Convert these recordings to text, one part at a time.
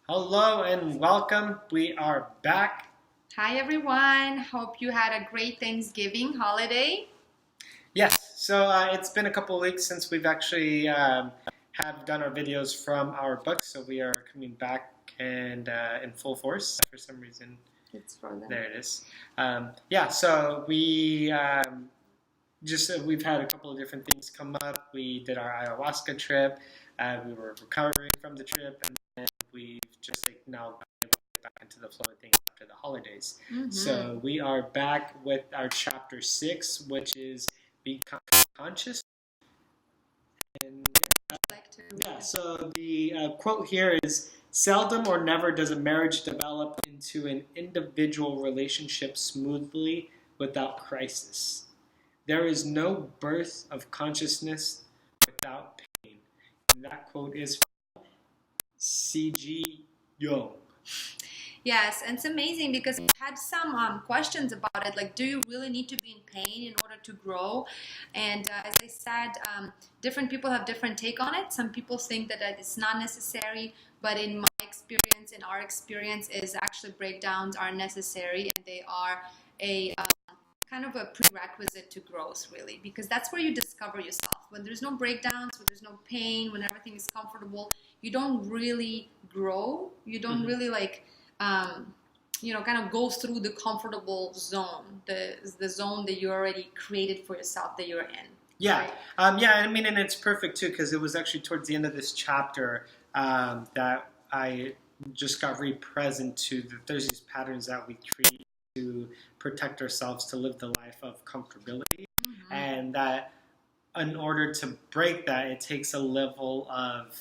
Hello and welcome. We are back. Hi everyone. Hope you had a great Thanksgiving holiday. Yes, so it's been a couple of weeks since we've actually have done our videos from our books, so we are coming back and in full force. For some reason, It's frozen. there it is. So we've had a couple of different things come up. We did our ayahuasca trip. We were recovering from the trip, and then we've just now been able to get back into the flow of things after the holidays. So we are back with our chapter 6, which is become conscious. And so the quote here is, seldom or never does a marriage develop into an individual relationship smoothly without crisis. There is no birth of consciousness without pain. And that quote is from C.G. Jung. Yes, and it's amazing because I had some questions about it, like do you really need to be in pain in order to grow? And as I said, different people have different take on it. Some people think that it's not necessary, but in my experience, in our experience, is actually breakdowns are necessary, and they are a kind of a prerequisite to growth, really, because that's where you discover yourself. When there's no breakdowns, when there's no pain, when everything is comfortable, you don't really grow. You don't really kind of go through the comfortable zone, the zone that you already created for yourself that you're in. Yeah, right? And it's perfect too, because it was actually towards the end of this chapter that I just got really present to that there's these patterns that we create to protect ourselves, to live the life of comfortability, and that in order to break that, it takes a level of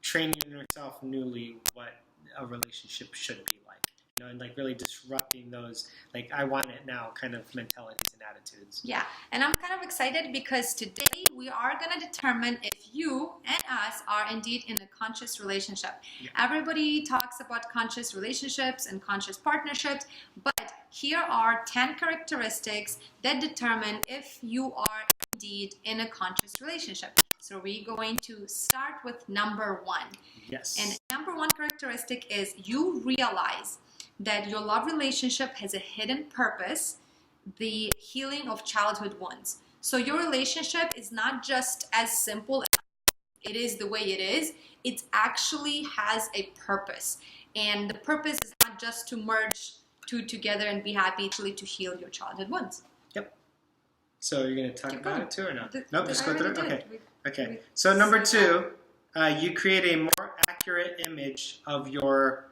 training yourself newly what a relationship should be like, and really disrupting those I want it now kind of mentalities and attitudes. Yeah, and I'm kind of excited because today we are going to determine if you and us are indeed in a conscious relationship. Yeah. Everybody talks about conscious relationships and conscious partnerships, but here are 10 characteristics that determine if you are indeed in a conscious relationship. So we're going to start with number 1. Yes. And number 1 characteristic is you realize that your love relationship has a hidden purpose, the healing of childhood wounds. So your relationship is not just as simple as it is the way it is. It actually has a purpose. And the purpose is not just to merge two together and be happy, actually to heal your childhood wounds. Yep. So you're going to talk about it too or no? Nope, just go through it? Okay. We so number 2, you create a more accurate image of your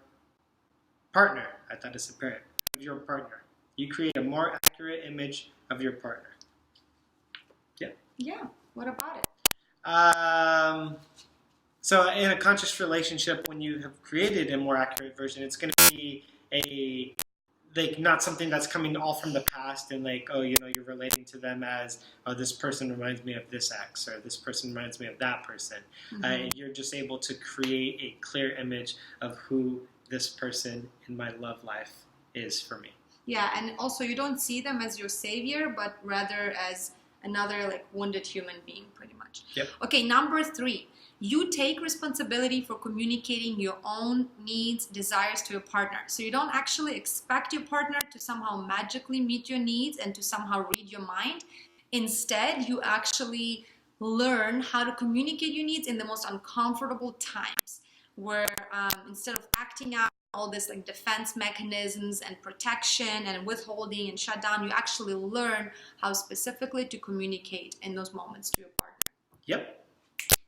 partner. I thought it's a parent. Of your partner. You create a more accurate image of your partner. Yeah. Yeah. What about it? So in a conscious relationship, when you have created a more accurate version, it's going to be not something that's coming all from the past and you're relating to them as, oh, this person reminds me of this ex, or this person reminds me of that person. You're just able to create a clear image of who this person in my love life is for me. Yeah, and also you don't see them as your savior, but rather as another wounded human being, pretty much. Yep. Okay, number 3. You take responsibility for communicating your own needs, desires to your partner. So you don't actually expect your partner to somehow magically meet your needs and to somehow read your mind. Instead, you actually learn how to communicate your needs in the most uncomfortable times, where instead of acting out all this defense mechanisms and protection and withholding and shutdown, you actually learn how specifically to communicate in those moments to your partner. Yep.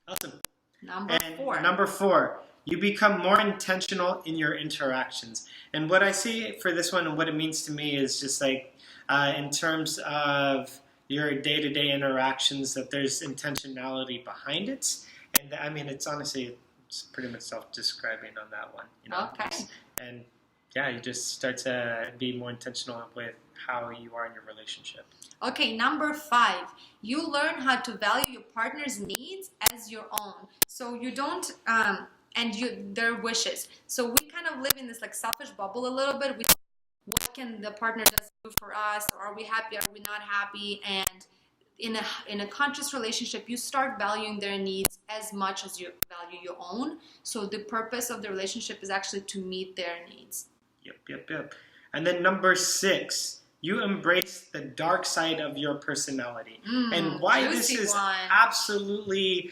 Awesome. Number 4, you become more intentional in your interactions. And what I see for this one and what it means to me is just in terms of your day-to-day interactions, that there's intentionality behind it. And it's honestly, it's pretty much self-describing on that one. Okay. And yeah, you just start to be more intentional with how you are in your relationship. Okay, number 5, you learn how to value your partner's needs as your own. So you don't, their wishes. So we kind of live in this selfish bubble a little bit. What can the partner do for us? Or are we happy? Are we not happy? And in a conscious relationship, you start valuing their needs as much as you value your own. So the purpose of the relationship is actually to meet their needs. Yep. And then number 6, you embrace the dark side of your personality. And why this is absolutely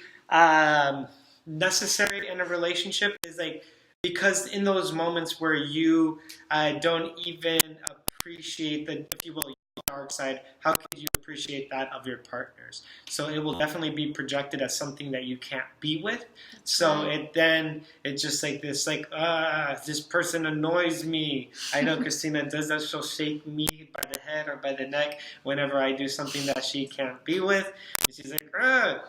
necessary in a relationship is like, because in those moments where you don't even appreciate the, if you will, your dark side, how could you appreciate that of your partners? So it will definitely be projected as something that you can't be with. So it's just like this, like, this person annoys me. I know Christina does that. She'll shake me by the head or by the neck whenever I do something that she can't be with. And she's like,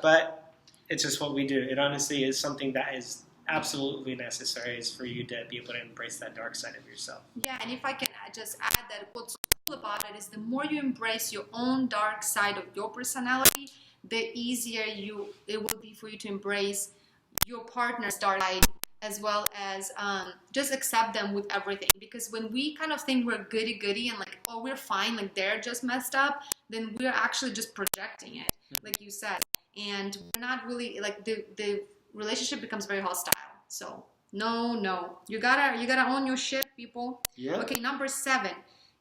but it's just what we do. It honestly is something that is absolutely necessary, is for you to be able to embrace that dark side of yourself. Yeah, and if I can just add that, what's cool about it is the more you embrace your own dark side of your personality, the easier it will be for you to embrace your partner's dark side, as well as just accept them with everything. Because when we kind of think we're goody and like, oh, we're fine, like they're just messed up, then we're actually just projecting it, like you said, and we're not really, like, the relationship becomes very hostile. So no, you gotta own your shit, people. Yeah. Okay, number 7,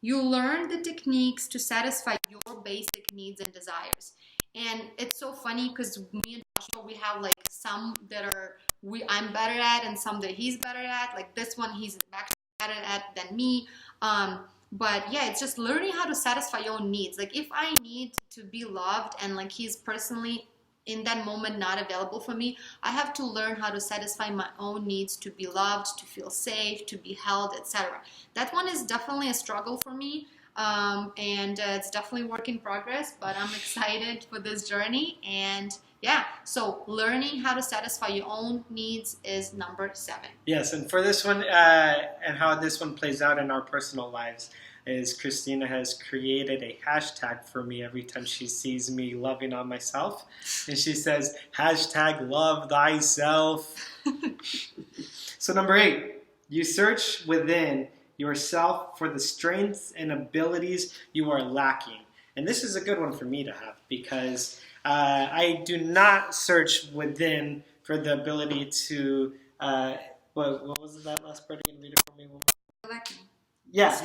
you learn the techniques to satisfy your basic needs and desires. And it's so funny because me and Joshua, we have like some that I'm better at, and some that he's better at. Like this one, he's actually better at than me. But yeah, it's just learning how to satisfy your own needs. Like if I need to be loved, and like he's personally in that moment not available for me, I have to learn how to satisfy my own needs to be loved, to feel safe, to be held, etc. That one is definitely a struggle for me, and it's definitely work in progress, but I'm excited for this journey. And yeah, so learning how to satisfy your own needs is number 7. Yes, and for this one, and how this one plays out in our personal lives, is Christina has created a hashtag for me every time she sees me loving on myself. And she says, #love thyself. So number 8, you search within yourself for the strengths and abilities you are lacking. And this is a good one for me to have, because I do not search within for the ability to, what was that last part? You can read it for me. Lacking. Yes,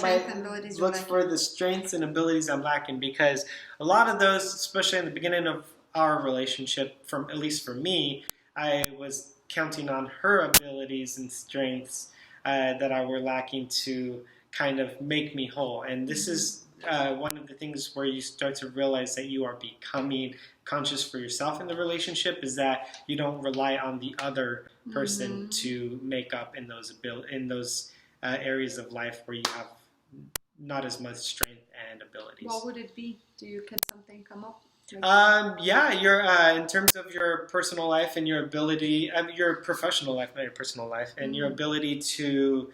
look for the strengths and abilities I'm lacking, because a lot of those, especially in the beginning of our relationship, at least for me, I was counting on her abilities and strengths that I were lacking to kind of make me whole. And this is one of the things where you start to realize that you are becoming conscious for yourself in the relationship, is that you don't rely on the other person to make up in those areas of life where you have not as much strength and abilities. What would it be? Can something come up? Yeah, you're in terms of your personal life and your ability, your professional life, not your personal life, and your ability to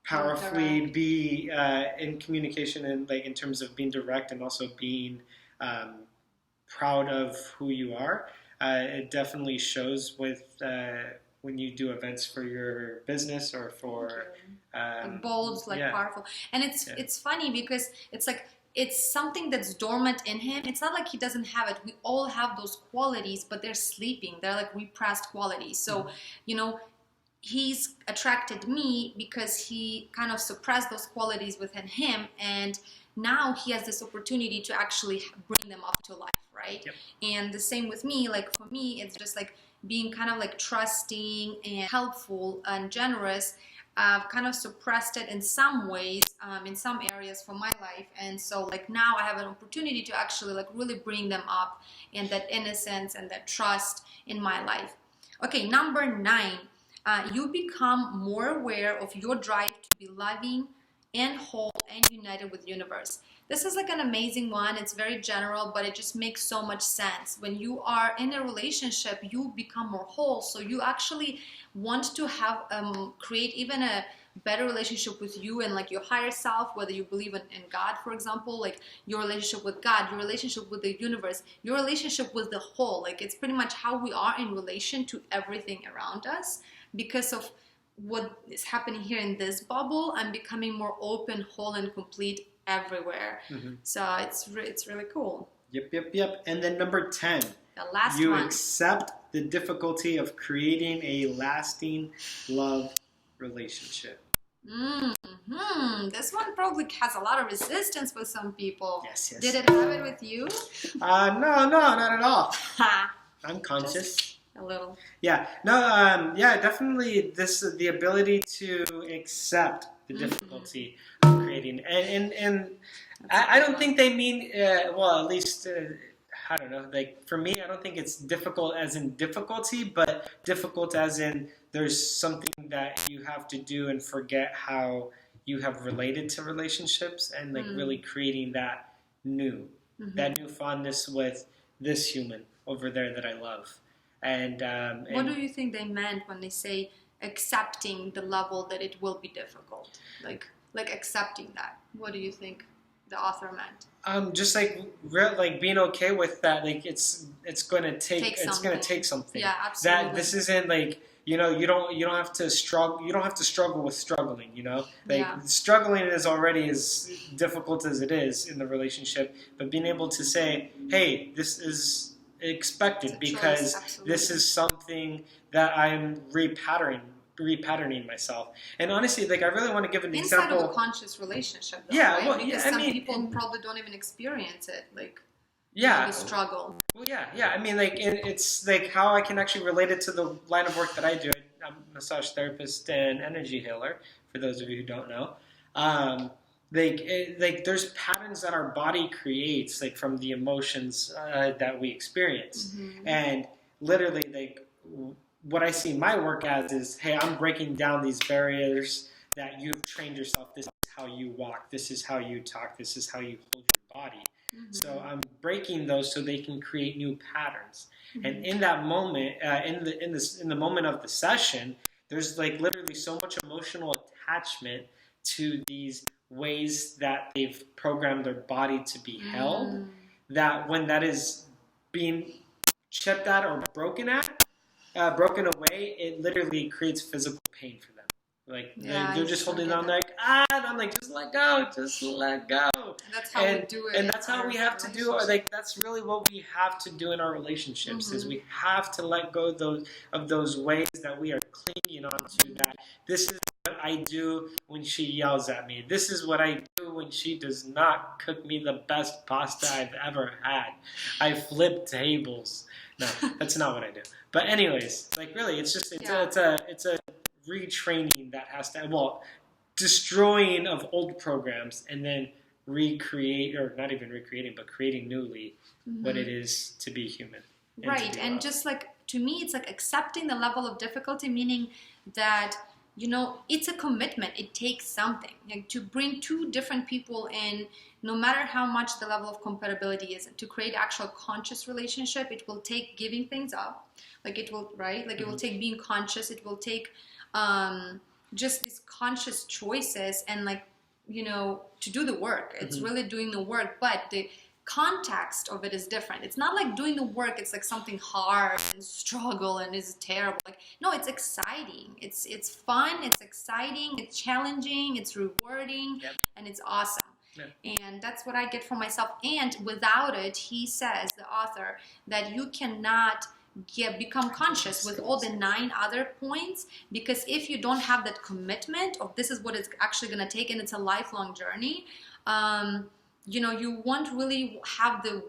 powerfully be in communication, and like in terms of being direct and also being proud of who you are. It definitely shows with when you do events for your business or for bold, powerful. And it's funny because it's like, it's something that's dormant in him. It's not like he doesn't have it. We all have those qualities, but they're sleeping. They're like repressed qualities. So, he's attracted me because he kind of suppressed those qualities within him, and now he has this opportunity to actually bring them up to life, right? Yep. And the same with me. Like for me, it's just like being kind of like trusting and helpful and generous. I've kind of suppressed it in some ways, in some areas for my life, and so like now I have an opportunity to actually like really bring them up, and that innocence and that trust in my life. Okay, number 9, you become more aware of your drive to be loving and whole and united with the universe. This is like an amazing one. It's very general, but it just makes so much sense. When you are in a relationship, you become more whole. So you actually want to have create even a better relationship with you and like your higher self, whether you believe in God, for example, like your relationship with God, your relationship with the universe, your relationship with the whole. Like it's pretty much how we are in relation to everything around us. Because of what is happening here in this bubble, I'm becoming more open, whole, and complete everywhere. So it's really cool. Yep. And then number 10. The last you one. accept the difficulty of creating a lasting love relationship. This one probably has a lot of resistance with some people. Yes. Did it have it with you? No, not at all. I'm conscious. Just a little. Yeah. No. Definitely. The ability to accept the difficulty of creating, and I don't think they mean well. At least. I don't know, like for me, I don't think it's difficult as in difficulty, but difficult as in there's something that you have to do and forget how you have related to relationships and like really creating that new fondness with this human over there that I love. And what do you think they meant when they say accepting the level that it will be difficult? Like accepting that. What do you think the author meant? Just like being okay with that. Like it's gonna take something. Yeah, absolutely. That this isn't like you don't have to struggle. You don't have to struggle with struggling. Struggling is already as difficult as it is in the relationship. But being able to say, hey, this is expected because this is something that I'm repatterning myself. And honestly, like I really want to give an example. Inside of a conscious relationship, though, yeah, right? well, because yeah, some people probably don't even experience it, like the struggle. Well, yeah. I mean, like it's like how I can actually relate it to the line of work that I do. I'm a massage therapist and energy healer. For those of you who don't know, there's patterns that our body creates, like from the emotions that we experience, and literally, like. What I see my work as is, hey, I'm breaking down these barriers that you've trained yourself. This is how you walk. This is how you talk. This is how you hold your body. So I'm breaking those so they can create new patterns. And in that moment, in the moment of the session, there's like literally so much emotional attachment to these ways that they've programmed their body to be held, that when that is being chipped at or broken away, it literally creates physical pain for them. Like they're just holding on, like and I'm like, just let go. That's how we do it, and that's how we have to do. Like that's really what we have to do in our relationships. Is we have to let go of those ways that we are clinging on to. That this is what I do when she yells at me. This is what I do when she does not cook me the best pasta I've ever had. I flip tables. No, that's not what I do. But anyways, like really, it's a retraining that has to, destroying of old programs and then recreate, or not even recreating, but creating newly what it is to be human. Right, and just like, to me, it's like accepting the level of difficulty, meaning that, it's a commitment. It takes something. Like to bring two different people in, no matter how much the level of compatibility is, to create actual conscious relationship, it will take giving things up. Like it will, right? Like it will take being conscious. It will take just these conscious choices and to do the work. It's really doing the work, but the context of it is different. It's not like doing the work, it's like something hard and struggle and is terrible. Like, no, it's exciting. It's fun, it's exciting, it's challenging, it's rewarding, and it's awesome. And that's what I get for myself. And without it, he says, the author, that you cannot become conscious with all the 9 other points, because if you don't have that commitment of this is what it's actually going to take, and it's a lifelong journey, you won't really have the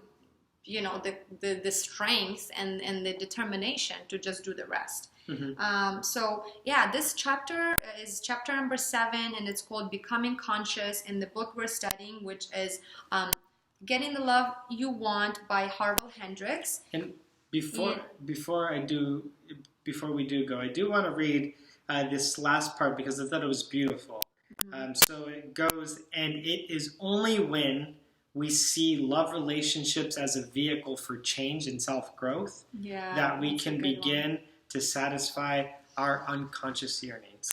strength and the determination to just do the rest. This chapter is chapter number 7, and it's called Becoming Conscious in the book we're studying, which is Getting the Love You Want by Harville Hendrix. And before we do go, I do want to read this last part because I thought it was beautiful. So it goes, and it is only when we see love relationships as a vehicle for change and self-growth that we can begin to satisfy our unconscious yearnings.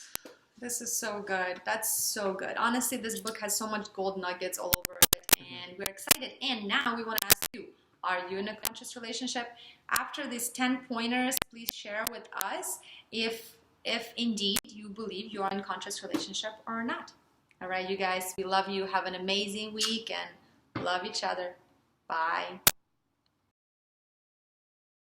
This is so good. That's so good. Honestly, this book has so much gold nuggets all over it, and we're excited. And now we want to ask you, are you in a conscious relationship? After these 10 pointers, please share with us if indeed you believe you are in a conscious relationship or not. All right, you guys, we love you. Have an amazing week and love each other. Bye.